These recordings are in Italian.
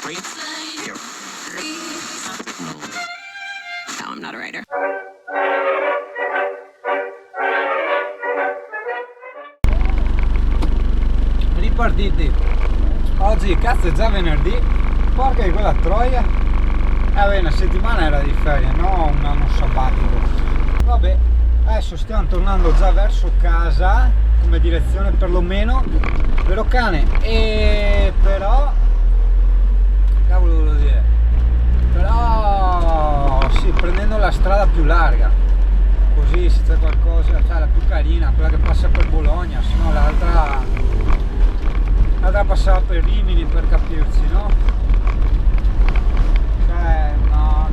No, I'm not a writer. Ripartiti. Oggi cazzo è già venerdì. Porca di quella troia. Una settimana era di ferie, no un anno sabbatico. Vabbè, adesso stiamo tornando già verso casa, come direzione perlomeno, vero cane? E però, cavolo volevo dire, però sì, prendendo la strada più larga, così se c'è qualcosa, cioè la più carina, quella che passa per Bologna, se no l'altra passava per Rimini, per capirci, no?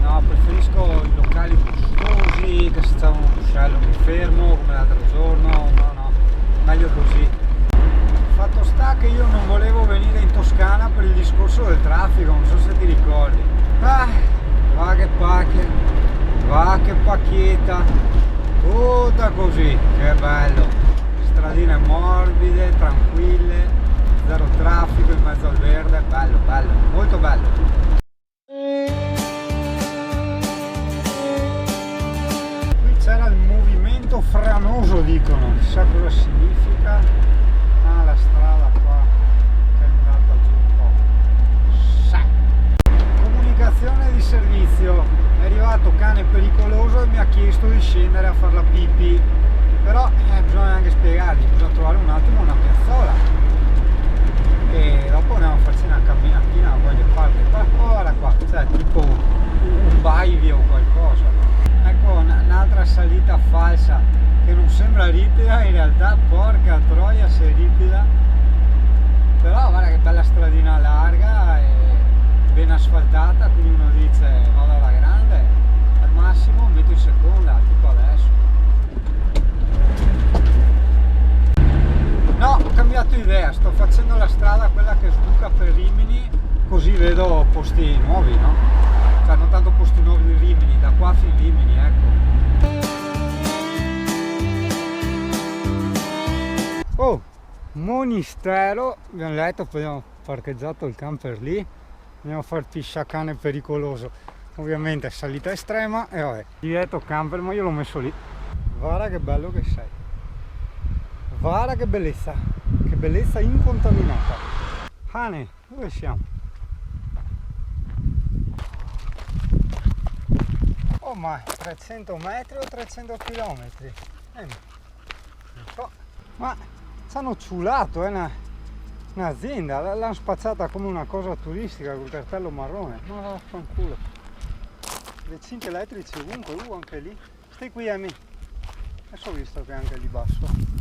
No, preferisco i locali gustosi, che se c'è un ruscello mi fermo come l'altro giorno, no, meglio così. Fatto sta che io non volevo venire in Toscana per il discorso del traffico, non so se ti ricordi. Va che pacche, va che pacchietta, tutta così, che bello. Stradine morbide, tranquille, zero traffico in mezzo al verde, bello, molto bello. C'era il movimento franoso, dicono, chissà cosa significa. La strada qua che è andata giù un po'. Comunicazione di servizio, è arrivato cane pericoloso e mi ha chiesto di scendere a fare la pipì, però bisogna anche spiegargli, bisogna trovare un attimo una piazzola e dopo andiamo a farci una camminatina da qualche parte. Guarda qua, cioè tipo un baivio o qualcosa. Ecco un'altra salita falsa che non sembra ripida, in realtà porca troia se è ripida, però guarda che bella stradina larga e ben asfaltata, quindi uno dice vado alla grande, al massimo metto in seconda, tipo adesso. No, ho cambiato idea, sto facendo la strada quella che sbuca per Rimini, così vedo posti nuovi, no? Cioè non tanto posti nuovi di Rimini, da qua fin Rimini, ecco. Oh, Monistero, abbiamo letto, poi abbiamo parcheggiato il camper lì, andiamo a far pisciacane pericoloso. Ovviamente salita estrema e vabbè, diretto camper, ma io l'ho messo lì. Guarda che bello che sei. Guarda che bellezza incontaminata. Cane, dove siamo? Oh, ma 300 metri o 300 km? Ma ci hanno ciulato, è un'azienda, l'hanno spazzata come una cosa turistica col cartello marrone. Ma vaffanculo. Le cinghie elettrici ovunque, anche lì. Stai qui, Amy. Adesso ho visto che è anche lì basso.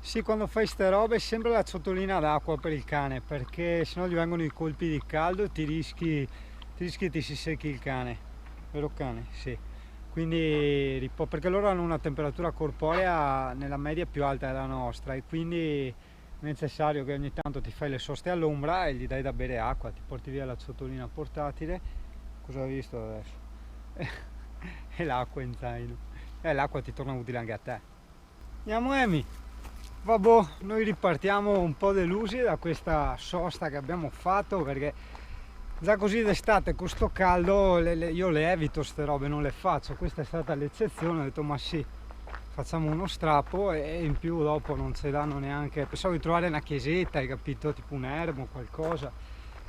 Sì, quando fai ste robe sempre la ciotolina d'acqua per il cane, perché sennò gli vengono i colpi di caldo e ti rischi che ti si secchi il cane, vero cane? Sì. Quindi perché loro hanno una temperatura corporea nella media più alta della nostra e quindi è necessario che ogni tanto ti fai le soste all'ombra e gli dai da bere acqua, ti porti via la ciotolina portatile. Cosa hai visto adesso? E l'acqua in zaino, e l'acqua ti torna utile anche a te. Andiamo, Amy. Vabbè, noi ripartiamo un po' delusi da questa sosta che abbiamo fatto, perché già così d'estate con sto caldo io le evito ste robe, non le faccio. Questa è stata l'eccezione, ho detto ma sì, facciamo uno strappo e in più dopo non ci danno neanche, pensavo di trovare una chiesetta, hai capito, tipo un ermo o qualcosa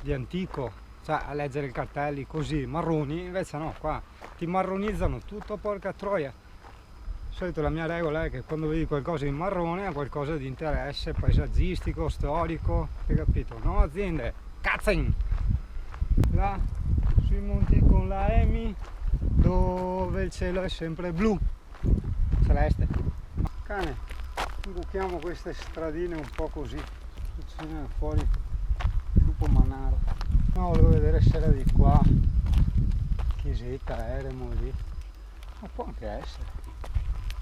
di antico, cioè a leggere i cartelli così marroni, invece no, qua ti marronizzano tutto, porca troia. Di solito la mia regola è che quando vedi qualcosa in marrone è qualcosa di interesse paesaggistico, storico, hai capito? No, aziende, cazzin! Là sui monti con la Amy, dove il cielo è sempre blu, celeste. Cane, imbuchiamo queste stradine un po' così, vicino fuori il lupo manaro. No, volevo vedere se era di qua, chiesetta, eremo lì, ma può anche essere.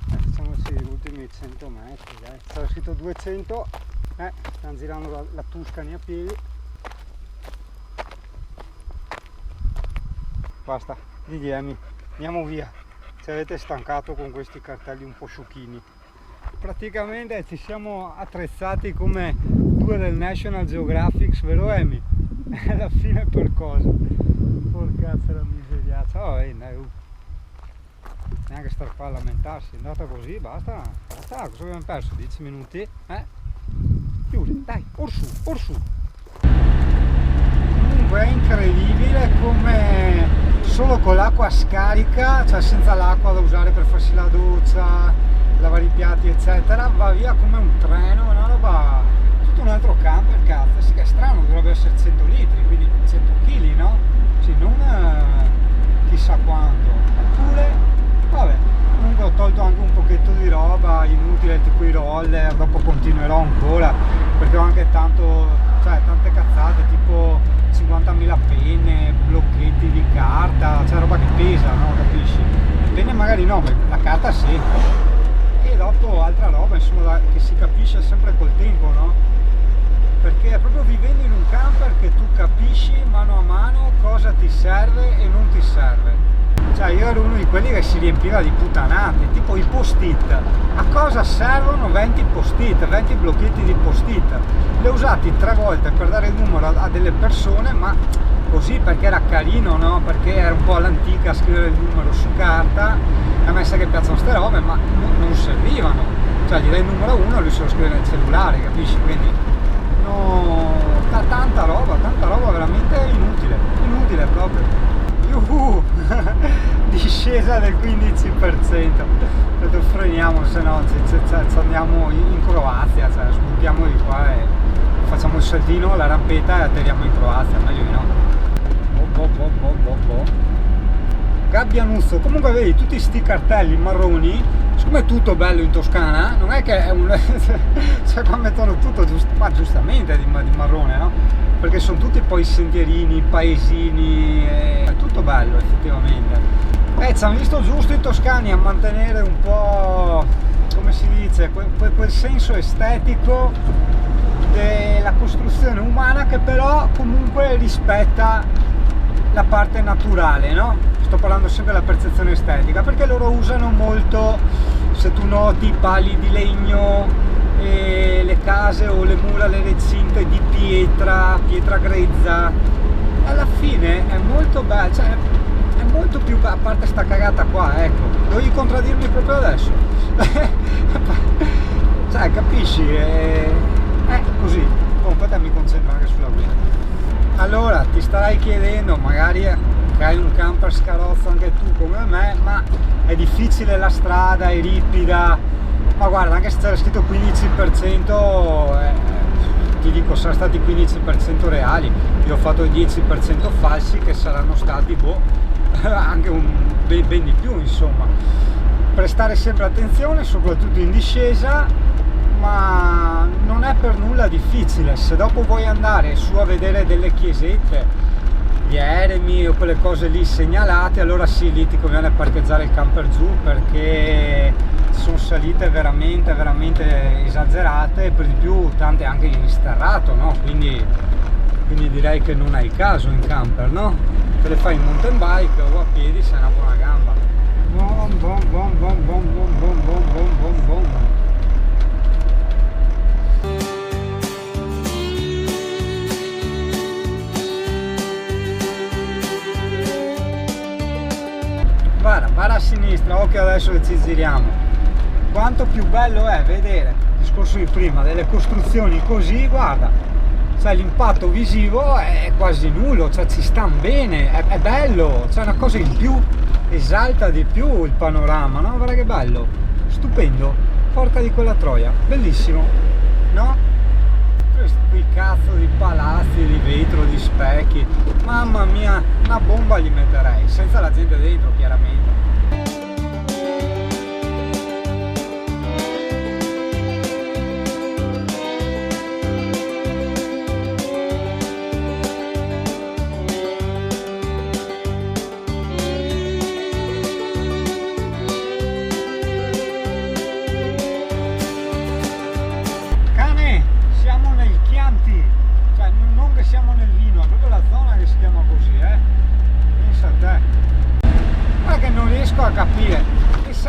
Facciamoci gli ultimi 100 metri, dai. C'era scritto 200, stiamo girando la Tuscany a piedi. Basta, digli Amy, andiamo via, ci avete stancato con questi cartelli un po' sciocchini. Praticamente ci siamo attrezzati come due del National Geographic, vero Emi? Alla fine per cosa? Porcazzo la miseriazza, oh, neanche star qua a lamentarsi, è andata così, basta, cosa abbiamo perso? 10 minuti? Chiudi, dai, orsù. Comunque è incredibile come solo con l'acqua scarica, cioè senza l'acqua da usare per farsi la doccia, lavare i piatti eccetera, va via come un treno, una roba, tutto un altro camper, cazzo, sì che è strano, dovrebbe essere 100 litri, quindi 100 kg, no? Sì, non chissà quanto, eppure, vabbè, comunque ho tolto anche un pochetto di roba inutile, tipo i roller, dopo continuerò ancora, perché ho anche tante cazzate, tipo 50.000 penne, blocchetti di carta, cioè roba che pesa, no? Capisci? Le penne magari no, ma la carta sì. E dopo altra roba, insomma, che si capisce sempre col tempo, no? Perché è proprio vivendo in un camper che tu capisci mano a mano cosa ti serve e non ti serve. Cioè io ero uno di quelli che si riempiva di puttanate, tipo i post-it. A cosa servono 20 post-it, 20 blocchetti di post-it? Li ho usati 3 volte per dare il numero a delle persone, ma così perché era carino, no? Perché era un po' all'antica scrivere il numero su carta, a me sa che piacciono ste robe, ma non servivano. Cioè gli dai il numero 1 e lui se lo scrive nel cellulare, capisci? Quindi no, tanta roba veramente inutile proprio. Discesa del 15%, detto freniamo, se no ci andiamo in Croazia, cioè sbuttiamo di qua e facciamo il saltino, la rampetta e atterriamo in Croazia, meglio di no. Gabbianuzzo, comunque vedi tutti sti cartelli marroni, siccome è tutto bello in Toscana, non è che è un cioè qua mettono tutto ma giustamente di marrone, no? Perché sono tutti poi sentierini, paesini, è tutto bello effettivamente. Ci hanno visto giusto i toscani a mantenere un po', come si dice, quel senso estetico della costruzione umana che però comunque rispetta la parte naturale, no? Sto parlando sempre della percezione estetica, perché loro usano molto, se tu noti, pali di legno, e le case o le mura, le recinte di pietra grezza. Alla fine è molto bello, cioè è molto più, a parte sta cagata qua, ecco, devi contraddirmi proprio adesso. Cioè capisci, è così. Comunque te mi concentro anche sulla guida. Allora ti starai chiedendo, magari che hai un camper scarozzo anche tu come me, ma è difficile la strada, è ripida. Ma guarda, anche se c'era scritto 15%, ti dico, sono stati 15% reali. Io ho fatto 10% falsi, che saranno stati, anche ben di più, insomma. Prestare sempre attenzione, soprattutto in discesa, ma non è per nulla difficile. Se dopo vuoi andare su a vedere delle chiesette, gli eremi o quelle cose lì segnalate, allora sì, lì ti conviene parcheggiare il camper giù, perché sono salite veramente esagerate, e per di più tante anche in sterrato, no? Quindi direi che non è il caso in camper, no? Te le fai in mountain bike o a piedi, sei una buona gamba. Guarda a sinistra, occhio adesso che ci giriamo. Quanto più bello è vedere, il discorso di prima, delle costruzioni così, guarda, cioè l'impatto visivo è quasi nullo, cioè ci stanno bene, è bello, c'è una cosa in più, esalta di più il panorama, no? Guarda che bello, stupendo, porca di quella troia, bellissimo, no? Quei cazzo di palazzi di vetro, di specchi, mamma mia, una bomba gli metterei, senza la gente dentro chiaramente.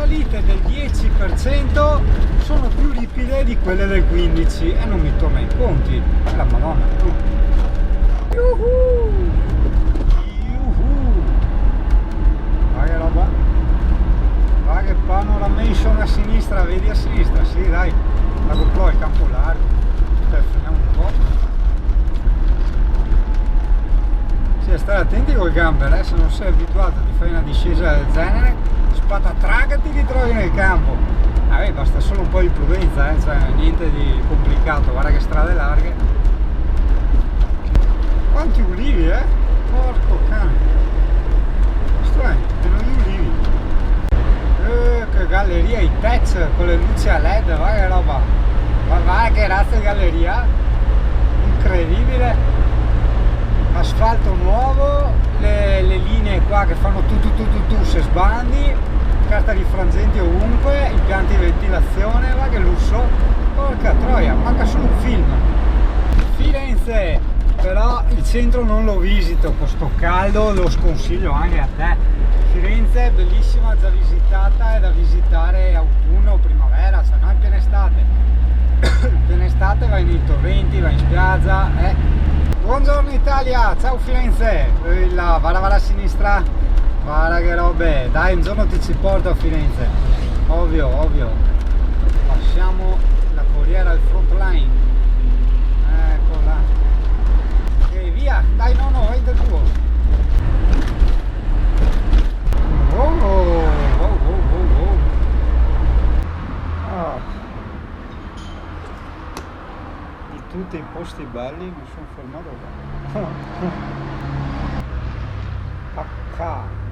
salite del 10% sono più ripide di quelle del 15% e non mi torna in conti. La madonna. Yuhu! Yuhu! Vai che roba. Vai che panoramation a sinistra, vedi a sinistra, sì dai. La GoPro è il campo largo. Freniamo un po'. Sì, stai attenti col camper, se non sei abituato, ti fai una discesa del genere, spatatraga ti ritrovi nel campo. Basta solo un po' di prudenza, cioè niente di complicato, guarda che strade larghe. Quanti ulivi, porco cane. Questo è pieno di ulivi. Che galleria, i touch con le luci a LED, va che roba. Guarda che razza di galleria, incredibile. Asfalto nuovo, le linee qua che fanno tu se sbandi, carta di frangenti ovunque, impianti di ventilazione, va che lusso, porca troia, manca solo un film. Firenze, però il centro non lo visito, con sto caldo lo sconsiglio anche a te. Firenze è bellissima, già visitata, è da visitare autunno o primavera, se no in piena estate. In piena estate vai nei torrenti, vai in spiaggia, Buongiorno Italia, ciao Firenze, là, vada a sinistra, guarda che robe, dai un giorno ti ci porto a Firenze, ovvio, passiamo la corriera al front line, ecco là, ok via, dai no, è del tuo, oh. Tutti i posti belli mi sono fermato qua. Pacca.